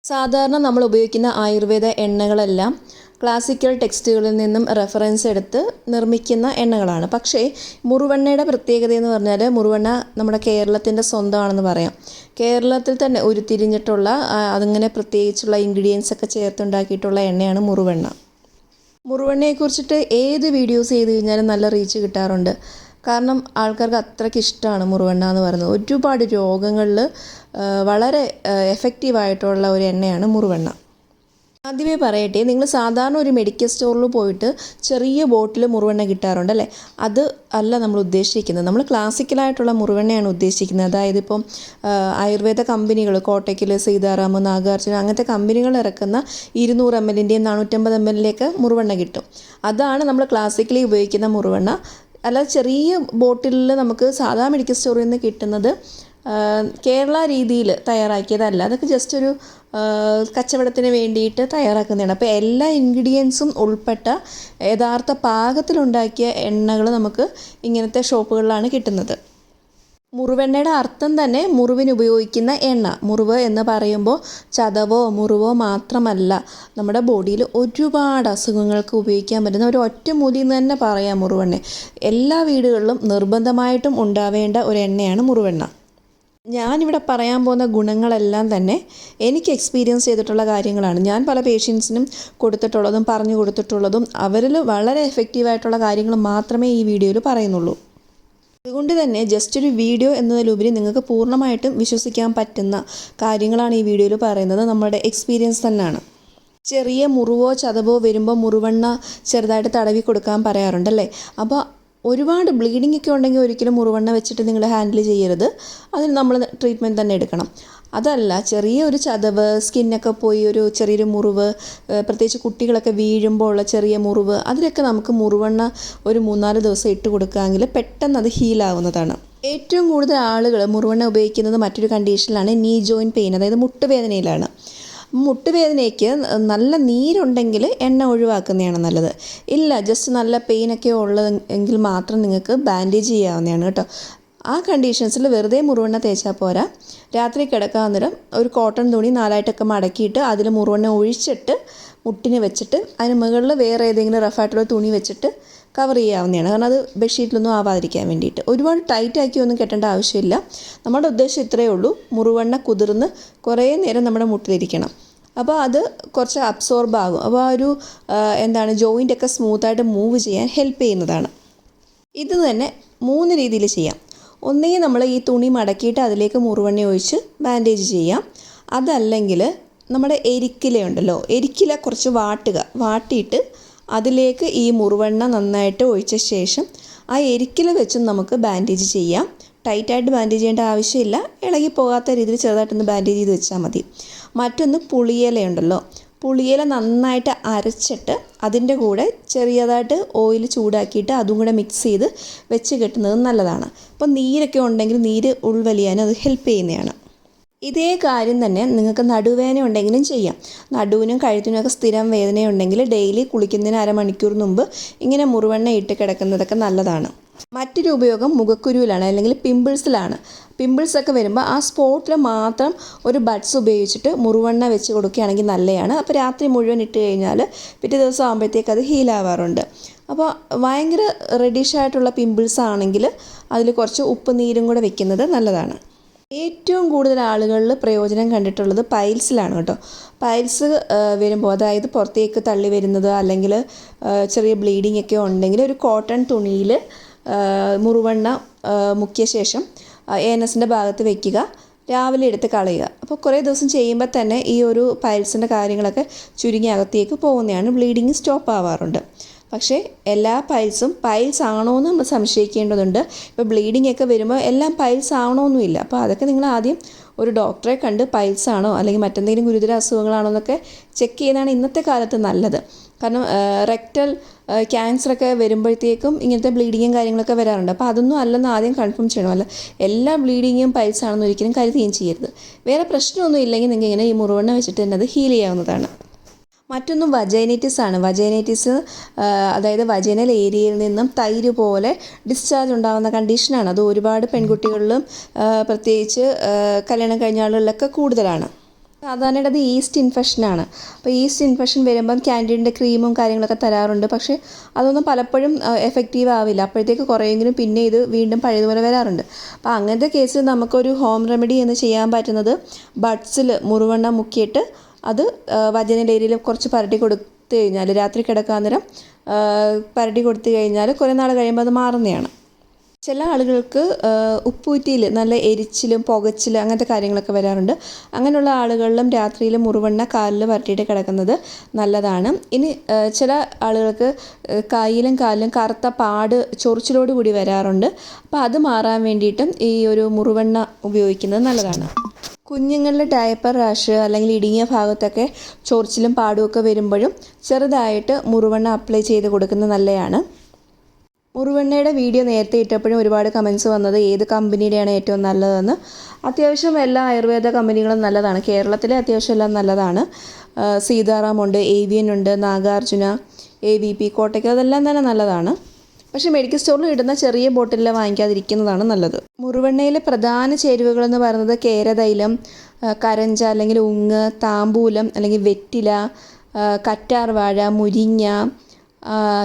സാധാരണ നമ്മൾ ഉപയോഗിക്കുന്ന ആയുർവേദ എണ്ണകളെല്ലാം ക്ലാസിക്കൽ ടെക്സ്റ്റുകളിൽ നിന്നും റെഫറൻസ് എടുത്ത് നിർമ്മിക്കുന്ന എണ്ണകളാണ്. പക്ഷേ മുറുവെണ്ണയുടെ പ്രത്യേകത എന്ന് പറഞ്ഞാൽ മുറുവെണ്ണ നമ്മുടെ കേരളത്തിൻ്റെ സ്വന്തമാണെന്ന് പറയാം. കേരളത്തിൽ തന്നെ ഉരുത്തിരിഞ്ഞിട്ടുള്ള അതിങ്ങനെ പ്രത്യേകിച്ചുള്ള ഇൻഗ്രീഡിയൻസ് ഒക്കെ ചേർത്തുണ്ടാക്കിയിട്ടുള്ള എണ്ണയാണ് മുറുവെണ്ണ. മുറുവെണ്ണയെക്കുറിച്ചിട്ട് ഏത് വീഡിയോസ് ചെയ്ത് കഴിഞ്ഞാലും നല്ല റീച്ച് കിട്ടാറുണ്ട്. കാരണം ആൾക്കാർക്ക് അത്രയ്ക്ക് ഇഷ്ടമാണ് മുറുവെണ്ണ എന്ന് പറയുന്നത്. ഒരുപാട് രോഗങ്ങളിൽ വളരെ എഫക്റ്റീവായിട്ടുള്ള ഒരു എണ്ണയാണ് മുറുവെണ്ണ. ആദ്യമേ പറയട്ടെ, നിങ്ങൾ സാധാരണ ഒരു മെഡിക്കൽ സ്റ്റോറിൽ പോയിട്ട് ചെറിയ ബോട്ടിൽ മുറുവെണ്ണ കിട്ടാറുണ്ടല്ലേ, അത് അല്ല നമ്മൾ ഉദ്ദേശിക്കുന്നത്. നമ്മൾ ക്ലാസിക്കലായിട്ടുള്ള മുറുവെണ്ണയാണ് ഉദ്ദേശിക്കുന്നത്. അതായത് ഇപ്പം ആയുർവേദ കമ്പനികൾ കോട്ടയ്ക്കൽ, സീതാറാം, നാഗാർജുന അങ്ങനത്തെ കമ്പനികൾ ഇറക്കുന്ന 200 ml-ൻ്റെയും 450 ml-ലേക്ക് മുറുവെണ്ണ കിട്ടും. അതാണ് നമ്മൾ ക്ലാസിക്കലി ഉപയോഗിക്കുന്ന മുറുവെണ്ണ. അല്ലാതെ ചെറിയ ബോട്ടിലിൽ നമുക്ക് സാധാ മെഡിക്കൽ സ്റ്റോറിൽ നിന്ന് കിട്ടുന്നത് കേരള രീതിയിൽ തയ്യാറാക്കിയതല്ല. അതൊക്കെ ജസ്റ്റ് ഒരു കച്ചവടത്തിന് വേണ്ടിയിട്ട് തയ്യാറാക്കുന്നതാണ്. അപ്പോൾ എല്ലാ ഇൻഗ്രീഡിയൻസും ഉൾപ്പെട്ട യഥാർത്ഥ പാകത്തിലുണ്ടാക്കിയ എണ്ണകൾ നമുക്ക് ഇങ്ങനത്തെ ഷോപ്പുകളിലാണ് കിട്ടുന്നത്. മുറുവെണ്ണയുടെ അർത്ഥം തന്നെ മുറിവിന് ഉപയോഗിക്കുന്ന എണ്ണ. മുറിവ് എന്ന് പറയുമ്പോൾ ചതവോ മുറിവോ മാത്രമല്ല, നമ്മുടെ ബോഡിയിൽ ഒരുപാട് അസുഖങ്ങൾക്ക് ഉപയോഗിക്കാൻ പറ്റുന്ന ഒരു ഒറ്റമൂലി എന്ന് തന്നെ പറയാം മുറുവെണ്ണ. എല്ലാ വീടുകളിലും നിർബന്ധമായിട്ടും ഉണ്ടാവേണ്ട ഒരു എണ്ണയാണ് മുറുവെണ്ണ. ഞാനിവിടെ പറയാൻ പോകുന്ന ഗുണങ്ങളെല്ലാം തന്നെ എനിക്ക് എക്സ്പീരിയൻസ് ചെയ്തിട്ടുള്ള കാര്യങ്ങളാണ്. ഞാൻ പല പേഷ്യൻസിനും കൊടുത്തിട്ടുള്ളതും പറഞ്ഞു കൊടുത്തിട്ടുള്ളതും അവരിൽ വളരെ എഫക്റ്റീവായിട്ടുള്ള കാര്യങ്ങൾ മാത്രമേ ഈ വീഡിയോയിൽ പറയുന്നുള്ളൂ. അതുകൊണ്ട് തന്നെ ജസ്റ്റ് ഒരു വീഡിയോ എന്നതിലുപരി നിങ്ങൾക്ക് പൂർണ്ണമായിട്ടും വിശ്വസിക്കാൻ പറ്റുന്ന കാര്യങ്ങളാണ് ഈ വീഡിയോയിൽ പറയുന്നത്. നമ്മുടെ എക്സ്പീരിയൻസ് തന്നെയാണ്. ചെറിയ മുറിവോ ചതവോ വരുമ്പോൾ മുറിവെണ്ണ ചെറുതായിട്ട് തടവി കൊടുക്കാൻ പറയാറുണ്ടല്ലേ. അപ്പോൾ ഒരുപാട് ബ്ലീഡിംഗ് ഒക്കെ ഉണ്ടെങ്കിൽ ഒരിക്കലും മുറിവെണ്ണ വെച്ചിട്ട് നിങ്ങൾ ഹാൻഡിൽ ചെയ്യരുത്. അതിന് നമ്മൾ ട്രീറ്റ്മെൻറ്റ് തന്നെ എടുക്കണം. അതല്ല, ചെറിയൊരു ചതവ്, സ്കിന്നൊക്കെ പോയി ഒരു ചെറിയൊരു മുറിവ്, പ്രത്യേകിച്ച് കുട്ടികളൊക്കെ വീഴുമ്പോൾ ഉള്ള ചെറിയ മുറിവ്, അതിലൊക്കെ നമുക്ക് മുറിവെണ്ണ ഒരു 3-4 ദിവസം ഇട്ട് കൊടുക്കുകയെങ്കിൽ പെട്ടെന്ന് അത് ഹീലാവുന്നതാണ്. ഏറ്റവും കൂടുതൽ ആളുകൾ മുറിവെണ്ണ ഉപയോഗിക്കുന്നത് മറ്റൊരു കണ്ടീഷനിലാണ്, നീ ജോയിൻറ്റ് പെയിൻ, അതായത് മുട്ടുവേദനയിലാണ്. മുട്ടുവേദനയ്ക്ക് നല്ല നീരുണ്ടെങ്കിൽ എണ്ണ ഒഴിവാക്കുന്നതാണ് നല്ലത്. ഇല്ല, ജസ്റ്റ് നല്ല പെയിനൊക്കെ ഉള്ളതെങ്കിൽ മാത്രം നിങ്ങൾക്ക് ബാൻഡേജ് ചെയ്യാവുന്നതാണ് കേട്ടോ. ആ കണ്ടീഷൻസിൽ വെറുതെ മുറിവെണ്ണ തേച്ചാൽ പോരാ. രാത്രി കിടക്കാൻ നേരം ഒരു കോട്ടൺ തുണി 4ആയിട്ടൊക്കെ മടക്കിയിട്ട് അതിൽ മുറിവെണ്ണ ഒഴിച്ചിട്ട് മുട്ടിന് വെച്ചിട്ട് അതിന് മുകളിൽ വേറെ ഏതെങ്കിലും റഫായിട്ടുള്ള തുണി വെച്ചിട്ട് കവർ ചെയ്യാവുന്നതാണ്. കാരണം അത് ബെഡ്ഷീറ്റിലൊന്നും ആവാതിരിക്കാൻ വേണ്ടിയിട്ട്. ഒരുപാട് ടൈറ്റാക്കി ഒന്നും കെട്ടേണ്ട ആവശ്യമില്ല. നമ്മുടെ ഉദ്ദേശം ഇത്രയേ ഉള്ളൂ, മുറിവെണ്ണ കുതിർന്ന് കുറേ നേരം നമ്മുടെ മുട്ടിലിരിക്കണം. അപ്പോൾ അത് കുറച്ച് അബ്സോർബ് ആകും. അപ്പോൾ ആ ഒരു ജോയിൻ്റൊക്കെ സ്മൂത്തായിട്ട് മൂവ് ചെയ്യാൻ ഹെൽപ്പ് ചെയ്യുന്നതാണ്. ഇത് തന്നെ 3 രീതിയിൽ ചെയ്യാം. ഒന്നുകിൽ നമ്മൾ ഈ തുണി മടക്കിയിട്ട് അതിലേക്ക് മുറിവെണ്ണ ഒഴിച്ച് ബാൻഡേജ് ചെയ്യാം. അതല്ലെങ്കിൽ നമ്മുടെ എരിക്കില ഉണ്ടല്ലോ, എരിക്കില കുറച്ച് വാട്ടിയിട്ട് അതിലേക്ക് ഈ മുറിവെണ്ണ നന്നായിട്ട് ഒഴിച്ച ശേഷം ആ എരിക്കില വെച്ചും നമുക്ക് ബാൻഡേജ് ചെയ്യാം. ടൈറ്റായിട്ട് ബാൻഡേജ് ചെയ്യേണ്ട ആവശ്യമില്ല. ഇളകി പോകാത്ത രീതിയിൽ ചെറുതായിട്ടൊന്ന് ബാൻഡേജ് ചെയ്ത് വെച്ചാൽ മതി. മറ്റൊന്ന് പുളിയിലയുണ്ടല്ലോ, പുളിയില നന്നായിട്ട് അരച്ചിട്ട് അതിൻ്റെ കൂടെ ചെറിയതായിട്ട് ഓയിൽ ചൂടാക്കിയിട്ട് അതും കൂടെ മിക്സ് ചെയ്ത് വെച്ച് കെട്ടുന്നത് നല്ലതാണ്. അപ്പോൾ നീരൊക്കെ ഉണ്ടെങ്കിൽ നീര് ഉൾവലിയാനും അത് ഹെൽപ്പ് ചെയ്യുന്നതാണ്. ഇതേ കാര്യം തന്നെ നിങ്ങൾക്ക് നടുവേദന ഉണ്ടെങ്കിലും ചെയ്യാം. നടുവിനും കഴുത്തിനുമൊക്കെ സ്ഥിരം വേദനയുണ്ടെങ്കിൽ ഡെയിലി കുളിക്കുന്നതിന് അരമണിക്കൂർ മുമ്പ് ഇങ്ങനെ മുറിവെണ്ണ ഇട്ട് കിടക്കുന്നതൊക്കെ നല്ലതാണ്. മറ്റൊരു ഉപയോഗം മുഖക്കുരുവിലാണ്, അല്ലെങ്കിൽ പിമ്പിൾസിലാണ്. പിമ്പിൾസൊക്കെ വരുമ്പോൾ ആ സ്പോട്ടിൽ മാത്രം ഒരു ബഡ്സ് ഉപയോഗിച്ചിട്ട് മുറിവെണ്ണ വെച്ച് കൊടുക്കുകയാണെങ്കിൽ നല്ലതാണ്. അപ്പോൾ രാത്രി മുഴുവൻ ഇട്ട് കഴിഞ്ഞാൽ പിറ്റേ ദിവസം ആകുമ്പോഴത്തേക്ക് അത് ഹീലാവാറുണ്ട്. അപ്പോൾ ഭയങ്കര റെഡിഷ് ആയിട്ടുള്ള പിമ്പിൾസ് ആണെങ്കിൽ അതിൽ കുറച്ച് ഉപ്പ് നീരും കൂടെ വെക്കുന്നത് നല്ലതാണ്. ഏറ്റവും കൂടുതൽ ആളുകളിൽ പ്രയോജനം കണ്ടിട്ടുള്ളത് പൈൽസിലാണ് കേട്ടോ. പൈൽസ് വരുമ്പോൾ, അതായത് പുറത്തേക്ക് തള്ളി വരുന്നത് അല്ലെങ്കിൽ ചെറിയ ബ്ലീഡിംഗ് ഒക്കെ ഉണ്ടെങ്കിൽ ഒരു കോട്ടൺ തുണിയിൽ മുറിവെണ്ണ മുക്കിയ ശേഷം ഏനസിൻ്റെ ഭാഗത്ത് വയ്ക്കുക, രാവിലെ എടുത്ത് കളയുക. അപ്പോൾ കുറേ ദിവസം ചെയ്യുമ്പോൾ തന്നെ ഈ ഒരു പൈൽസിൻ്റെ കാര്യങ്ങളൊക്കെ ചുരുങ്ങി അകത്തേക്ക് പോകുന്നതാണ്. ബ്ലീഡിങ് സ്റ്റോപ്പ് ആവാറുണ്ട്. പക്ഷേ എല്ലാ പൈൽസും പൈൽസ് ആണോ എന്ന് നമ്മൾ സംശയിക്കേണ്ടതുണ്ട്. ഇപ്പോൾ ബ്ലീഡിംഗ് ഒക്കെ വരുമ്പോൾ എല്ലാം പൈൽസ് ആവണമെന്നുമില്ല. അപ്പോൾ അതൊക്കെ നിങ്ങൾ ആദ്യം ഒരു ഡോക്ടറെ കണ്ട് പൈൽസ് ആണോ അല്ലെങ്കിൽ മറ്റെന്തെങ്കിലും ഗുരുതര അസുഖങ്ങളാണോ എന്നൊക്കെ ചെക്ക് ചെയ്യുന്നതാണ് ഇന്നത്തെ കാലത്ത് നല്ലത്. കാരണം റെക്ടൽ ക്യാൻസറൊക്കെ വരുമ്പോഴത്തേക്കും ഇങ്ങനത്തെ ബ്ലീഡിങ്ങും കാര്യങ്ങളൊക്കെ വരാറുണ്ട്. അപ്പോൾ അതൊന്നും അല്ലെന്ന് ആദ്യം കൺഫേം ചെയ്യണം. അല്ല എല്ലാ ബ്ലീഡിങ്ങും പൈൽസ് ആണെന്ന് ഒരിക്കലും കരുതുകയും ചെയ്യരുത്. വേറെ പ്രശ്നമൊന്നും ഇല്ലെങ്കിൽ നിങ്ങൾക്ക് ഇങ്ങനെ ഈ മുറിവെണ്ണ വെച്ചിട്ട് തന്നെ അത് ഹീൽ ചെയ്യാവുന്നതാണ്. മറ്റൊന്ന് വജൈനൈറ്റിസ് ആണ്. വജൈനൈറ്റിസ് അതായത് വജൈനൽ ഏരിയയിൽ നിന്നും തൈര് പോലെ ഡിസ്ചാർജ് ഉണ്ടാകുന്ന കണ്ടീഷനാണ്. അത് ഒരുപാട് പെൺകുട്ടികളിലും പ്രത്യേകിച്ച് കല്യാണം കഴിഞ്ഞ ആളുകളിലൊക്കെ കൂടുതലാണ്. സാധാരണ അത് ഈസ്റ്റ് ഇൻഫെക്ഷനാണ്. അപ്പോൾ ഈസ്റ്റ് ഇൻഫെക്ഷൻ വരുമ്പം ക്യാൻറ്റീനിൻ്റെ ക്രീമും കാര്യങ്ങളൊക്കെ തരാറുണ്ട്. പക്ഷേ അതൊന്നും പലപ്പോഴും എഫക്റ്റീവ് ആവില്ല. അപ്പോഴത്തേക്ക് കുറേയെങ്കിലും പിന്നെ ഇത് വീണ്ടും പഴയതുപോലെ വരാറുണ്ട്. അപ്പോൾ അങ്ങനത്തെ കേസിൽ നമുക്കൊരു ഹോം റെമഡി എന്ന് ചെയ്യാൻ പറ്റുന്നത് ബഡ്സിൽ മുറുവെണ്ണ മുക്കിയിട്ട് അത് വജനൽ ഏരിയയിൽ കുറച്ച് പരട്ടി കൊടുത്തു കഴിഞ്ഞാൽ, രാത്രി കിടക്കാൻ നേരം പരട്ടി കൊടുത്തു കഴിഞ്ഞാൽ കുറേ നാൾ കഴിയുമ്പോൾ അത് മാറുന്നതാണ്. ചില ആളുകൾക്ക് ഉപ്പൂറ്റിയിൽ നല്ല എരിച്ചിലും പുകച്ചിലും അങ്ങനത്തെ കാര്യങ്ങളൊക്കെ വരാറുണ്ട്. അങ്ങനെയുള്ള ആളുകളിലും രാത്രിയിൽ മുറുവെണ്ണ കാലിൽ പരട്ടിയിട്ട് കിടക്കുന്നത് നല്ലതാണ്. ഇനി ചില ആളുകൾക്ക് കയ്യിലും കാലിലും കറുത്ത പാട് ചൊറിച്ചിലോട് കൂടി വരാറുണ്ട്. അപ്പോൾ അത് മാറാൻ വേണ്ടിയിട്ടും ഈ ഒരു മുറുവെണ്ണ ഉപയോഗിക്കുന്നത് നല്ലതാണ്. കുഞ്ഞുങ്ങളുടെ ഡയപ്പർ റാഷ് അല്ലെങ്കിൽ ഇടുങ്ങിയ ഭാഗത്തൊക്കെ ചൊറിച്ചിലും പാടുമൊക്കെ വരുമ്പോഴും ചെറുതായിട്ട് മുറുവെണ്ണ അപ്ലൈ ചെയ്ത് കൊടുക്കുന്നത് നല്ലതാണ്. മുറുവെണ്ണയുടെ വീഡിയോ നേരത്തെ ഇട്ടപ്പോഴും ഒരുപാട് കമൻസ് വന്നത് ഏത് കമ്പനിയുടെയാണ് ഏറ്റവും നല്ലതെന്ന്. അത്യാവശ്യം എല്ലാ ആയുർവേദ കമ്പനികളും നല്ലതാണ്. കേരളത്തിലെ അത്യാവശ്യം എല്ലാം നല്ലതാണ്. സീതാറാമുണ്ട്, ഏവിയൻ ഉണ്ട്, നാഗാർജുന, AVP, കോട്ടയ്ക്ക്, അതെല്ലാം തന്നെ നല്ലതാണ്. പക്ഷേ മെഡിക്കൽ സ്റ്റോറിൽ ഇടുന്ന ചെറിയ ബോട്ടിലിൽ വാങ്ങിക്കാതിരിക്കുന്നതാണ് നല്ലത്. മുറുവെണ്ണയിലെ പ്രധാന ചേരുവകളെന്ന് പറയുന്നത് കേരതൈലം, കരഞ്ച അല്ലെങ്കിൽ ഉങ്ങ്, താമ്പൂലം അല്ലെങ്കിൽ വെറ്റില, കറ്റാർവാഴ, മുരിങ്ങ,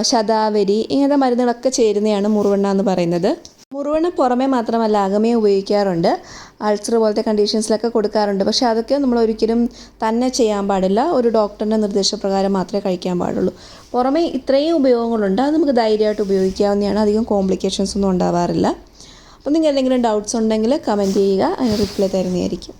ശതാവരി, ഇങ്ങനത്തെ മരുന്നുകളൊക്കെ ചേരുന്നതാണ് മുറുവെണ്ണ എന്ന് പറയുന്നത്. മുറുവെണ്ണ പുറമേ മാത്രമല്ല അകമേ ഉപയോഗിക്കാറുണ്ട്. അൾസർ പോലത്തെ കണ്ടീഷൻസിലൊക്കെ കൊടുക്കാറുണ്ട്. പക്ഷേ അതൊക്കെ നമ്മൾ ഒരിക്കലും തന്നെ ചെയ്യാൻ പാടില്ല. ഒരു ഡോക്ടറിൻ്റെ നിർദ്ദേശപ്രകാരം മാത്രമേ കഴിക്കാൻ പാടുള്ളൂ. പുറമേ ഇത്രയും ഉപയോഗങ്ങളുണ്ട്, അത് നമുക്ക് ധൈര്യമായിട്ട് ഉപയോഗിക്കാവുന്നതാണ്. അധികം കോംപ്ലിക്കേഷൻസ് ഒന്നും ഉണ്ടാവാറില്ല. അപ്പോൾ നിങ്ങൾക്ക് എന്തെങ്കിലും ഡൗട്ട്സ് ഉണ്ടെങ്കിൽ കമൻറ്റ് ചെയ്യുക, അതിന് റിപ്ലൈ തരുന്നതായിരിക്കും.